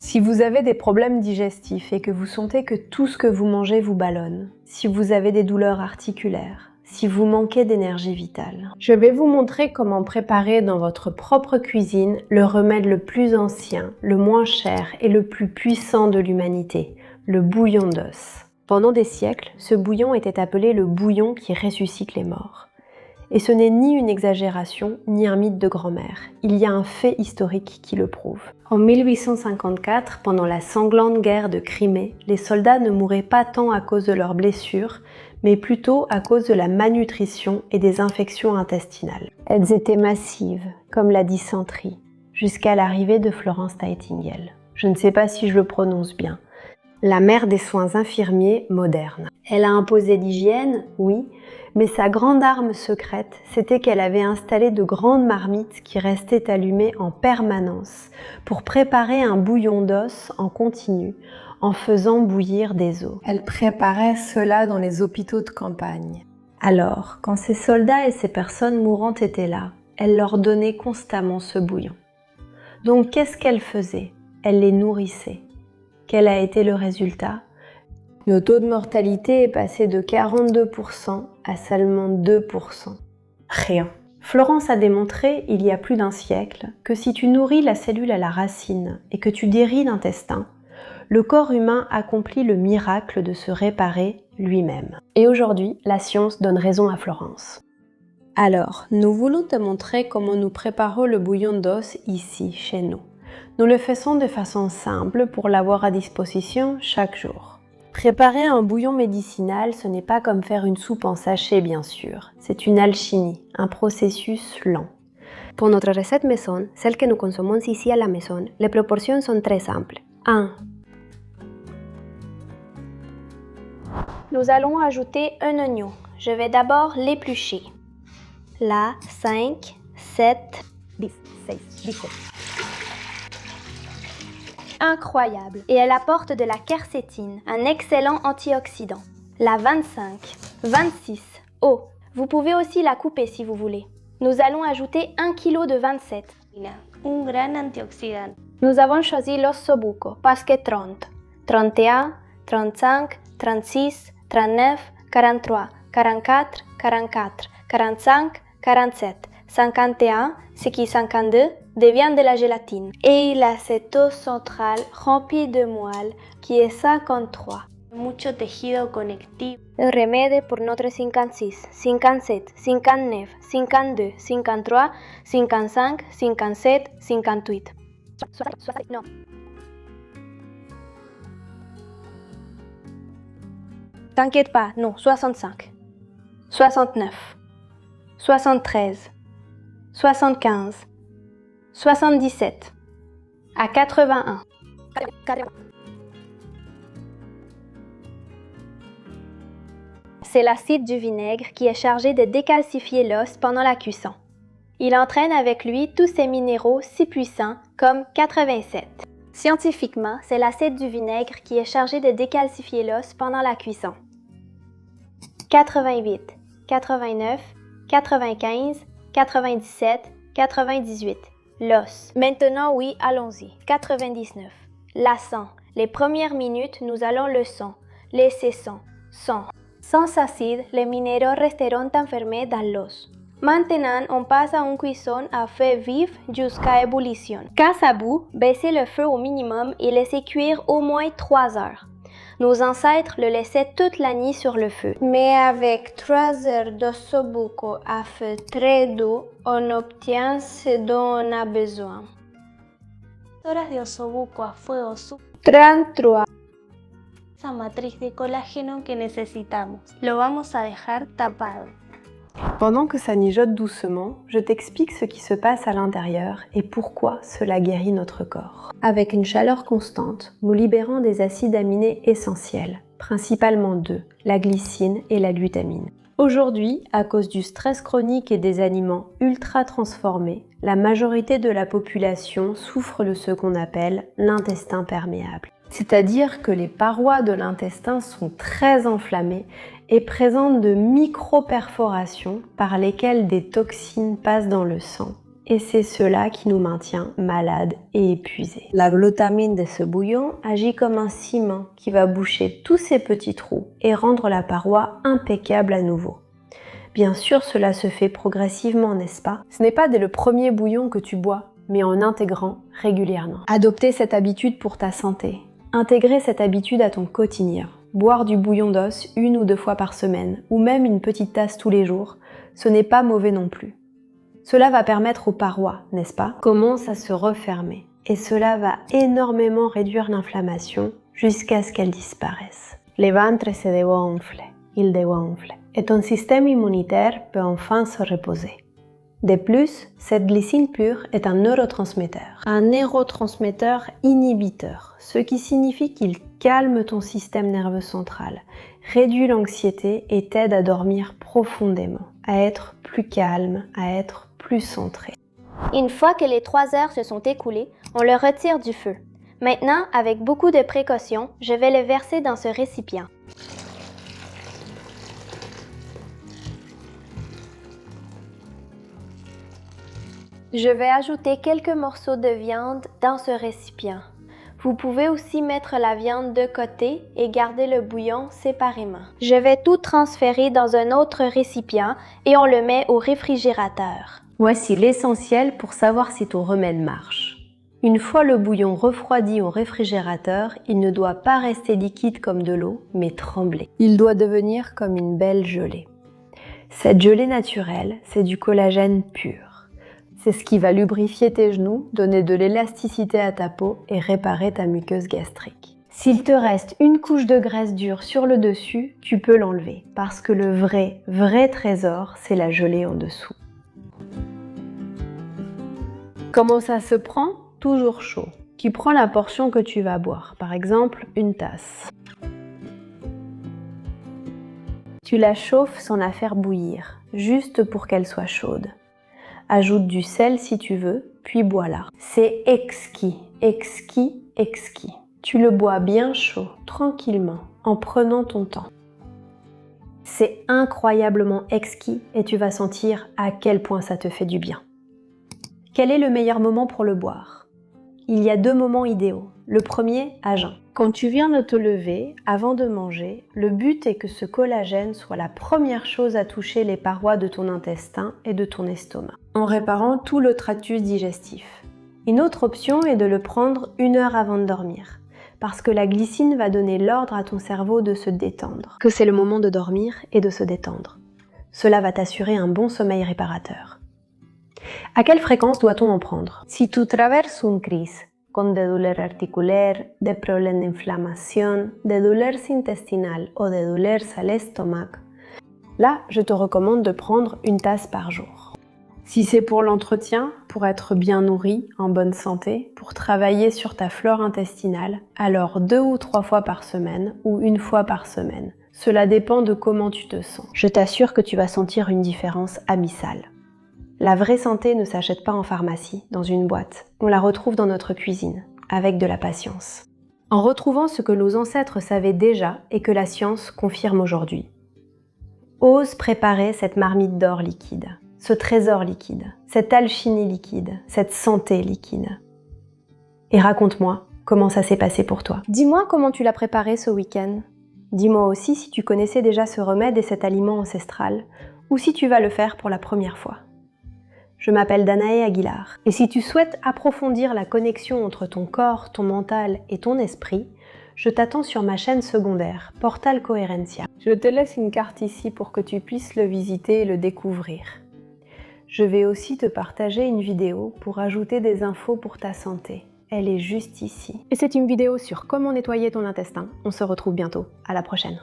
Si vous avez des problèmes digestifs et que vous sentez que tout ce que vous mangez vous ballonne, si vous avez des douleurs articulaires, si vous manquez d'énergie vitale, je vais vous montrer comment préparer dans votre propre cuisine le remède le plus ancien, le moins cher et le plus puissant de l'humanité, le bouillon d'os. Pendant des siècles, ce bouillon était appelé le bouillon qui ressuscite les morts. Et ce n'est ni une exagération, ni un mythe de grand-mère. Il y a un fait historique qui le prouve. En 1854, pendant la sanglante guerre de Crimée, les soldats ne mouraient pas tant à cause de leurs blessures, mais plutôt à cause de la malnutrition et des infections intestinales. Elles étaient massives, comme la dysenterie, jusqu'à l'arrivée de Florence Nightingale. Je ne sais pas si je le prononce bien. La mère des soins infirmiers modernes. Elle a imposé l'hygiène, oui, mais sa grande arme secrète, c'était qu'elle avait installé de grandes marmites qui restaient allumées en permanence pour préparer un bouillon d'os en continu, en faisant bouillir des os. Elle préparait cela dans les hôpitaux de campagne. Alors, quand ces soldats et ces personnes mourantes étaient là, elle leur donnait constamment ce bouillon. Donc, qu'est-ce qu'elle faisait? Elle les nourrissait. Quel a été le résultat? Le taux de mortalité est passé de 42% à seulement 2%. Rien. Florence a démontré, il y a plus d'un siècle, que si tu nourris la cellule à la racine et que tu déris l'intestin, le corps humain accomplit le miracle de se réparer lui-même. Et aujourd'hui, la science donne raison à Florence. Alors, nous voulons te montrer comment nous préparons le bouillon d'os ici, chez nous. Nous le faisons de façon simple pour l'avoir à disposition chaque jour. Préparer un bouillon médicinal, ce n'est pas comme faire une soupe en sachet, bien sûr. C'est une alchimie, un processus lent. Pour notre recette maison, celle que nous consommons ici à la maison, les proportions sont très simples. 1. Nous allons ajouter un oignon. Je vais d'abord l'éplucher. Là, 5, 7, 10, 16, 17. Incroyable, et elle apporte de la quercétine, un excellent antioxydant. La 25, 26, oh, vous pouvez aussi la couper si vous voulez. Nous allons ajouter 1 kg de 27. Un gran antioxydant. Nous avons choisi l'ossobuco parce que 30, 31, 35, 36, 39, 43, 44, 44, 45, 47, 51, ce qui est 52, devient de la gélatine. Et l'acétose central rempli de moelle qui est 53. Mucho tejido conectivo. Le remède pour notre 56, 57, 59, 52, 53, 55, 57, 58. Non. T'inquiète pas, non, 65. 69. 73. 75. 77. À 81. C'est l'acide du vinaigre qui est chargé de décalcifier l'os pendant la cuisson. Il entraîne avec lui tous ces minéraux si puissants comme 87. Scientifiquement, c'est l'acide du vinaigre qui est chargé de décalcifier l'os pendant la cuisson. 88, 89, 95, 97, 98. L'os. Maintenant, oui, allons-y. 99. La sang. Les premières minutes, nous allons le sang. Laisser sang. Sang. Sans acide, les minéraux resteront enfermés dans l'os. Maintenant, on passe à une cuisson à feu vif jusqu'à ébullition. Quand ça bout, baissez le feu au minimum et laissez cuire au moins 3 heures. Nos ancêtres le laissaient toute la nuit sur le feu. Mais avec 3 heures d'ossobuco à feu très doux, on obtient ce dont on a besoin. Horas de osobuco a fuego 33. esa matriz de colágeno que necesitamos. Lo vamos a dejar tapado. Pendant que ça mijote doucement, je t'explique ce qui se passe à l'intérieur et pourquoi cela guérit notre corps. Avec une chaleur constante, nous libérons des acides aminés essentiels, principalement 2, la glycine et la glutamine. Aujourd'hui, à cause du stress chronique et des aliments ultra transformés, la majorité de la population souffre de ce qu'on appelle l'intestin perméable. C'est-à-dire que les parois de l'intestin sont très enflammées et présentent de micro-perforations par lesquelles des toxines passent dans le sang Et c'est cela qui nous maintient malades et épuisés. La glutamine de ce bouillon agit comme un ciment qui va boucher tous ces petits trous et rendre la paroi impeccable à nouveau. Bien sûr, cela se fait progressivement, n'est-ce pas? Ce n'est pas dès le premier bouillon que tu bois, mais en intégrant régulièrement. Adopter cette habitude pour ta santé. Intégrer cette habitude à ton quotidien. Boire du bouillon d'os 1 ou 2 fois par semaine, ou même une petite tasse tous les jours, ce n'est pas mauvais non plus. Cela va permettre aux parois, n'est-ce pas, commencent à se refermer. Et cela va énormément réduire l'inflammation jusqu'à ce qu'elle disparaisse. Le ventre se dégonfle, il dégonfle, et ton système immunitaire peut enfin se reposer. De plus, cette glycine pure est un neurotransmetteur inhibiteur, ce qui signifie qu'il calme ton système nerveux central, réduit l'anxiété et t'aide à dormir profondément, à être plus calme, à être plus centré. Une fois que les 3 heures se sont écoulées, on le retire du feu. Maintenant, avec beaucoup de précautions, je vais le verser dans ce récipient. Je vais ajouter quelques morceaux de viande dans ce récipient. Vous pouvez aussi mettre la viande de côté et garder le bouillon séparément. Je vais tout transférer dans un autre récipient et on le met au réfrigérateur. Voici l'essentiel pour savoir si ton remède marche. Une fois le bouillon refroidi au réfrigérateur, il ne doit pas rester liquide comme de l'eau, mais trembler. Il doit devenir comme une belle gelée. Cette gelée naturelle, c'est du collagène pur. C'est ce qui va lubrifier tes genoux, donner de l'élasticité à ta peau et réparer ta muqueuse gastrique. S'il te reste une couche de graisse dure sur le dessus, tu peux l'enlever, parce que le vrai trésor, c'est la gelée en dessous. Comment ça se prend? Toujours chaud. Tu prends la portion que tu vas boire, par exemple une tasse. Tu la chauffes sans la faire bouillir, juste pour qu'elle soit chaude. Ajoute du sel si tu veux, puis bois-la. C'est exquis, exquis, exquis. Tu le bois bien chaud, tranquillement, en prenant ton temps. C'est incroyablement exquis et tu vas sentir à quel point ça te fait du bien. Quel est le meilleur moment pour le boire? Il y a 2 moments idéaux. Le premier, à jeun. Quand tu viens de te lever, avant de manger, le but est que ce collagène soit la première chose à toucher les parois de ton intestin et de ton estomac, en réparant tout le tractus digestif. Une autre option est de le prendre 1 heure avant de dormir, parce que la glycine va donner l'ordre à ton cerveau de se détendre, que c'est le moment de dormir et de se détendre. Cela va t'assurer un bon sommeil réparateur. À quelle fréquence doit-on en prendre? Si tu traverses une crise, con de douleurs articulaires, des problèmes d'inflammation, des douleurs intestinales ou des douleurs à l'estomac, là, je te recommande de prendre 1 tasse par jour. Si c'est pour l'entretien, pour être bien nourri, en bonne santé, pour travailler sur ta flore intestinale, alors 2 ou 3 fois par semaine ou 1 fois par semaine. Cela dépend de comment tu te sens. Je t'assure que tu vas sentir une différence abyssale. La vraie santé ne s'achète pas en pharmacie, dans une boîte. On la retrouve dans notre cuisine, avec de la patience. En retrouvant ce que nos ancêtres savaient déjà et que la science confirme aujourd'hui. Ose préparer cette marmite d'or liquide, ce trésor liquide, cette alchimie liquide, cette santé liquide. Et raconte-moi comment ça s'est passé pour toi. Dis-moi comment tu l'as préparé ce week-end. Dis-moi aussi si tu connaissais déjà ce remède et cet aliment ancestral, ou si tu vas le faire pour la première fois. Je m'appelle Danae Aguilar, et si tu souhaites approfondir la connexion entre ton corps, ton mental et ton esprit, je t'attends sur ma chaîne secondaire, Portal Coherencia. Je te laisse une carte ici pour que tu puisses le visiter et le découvrir. Je vais aussi te partager une vidéo pour ajouter des infos pour ta santé. Elle est juste ici. Et c'est une vidéo sur comment nettoyer ton intestin. On se retrouve bientôt. À la prochaine.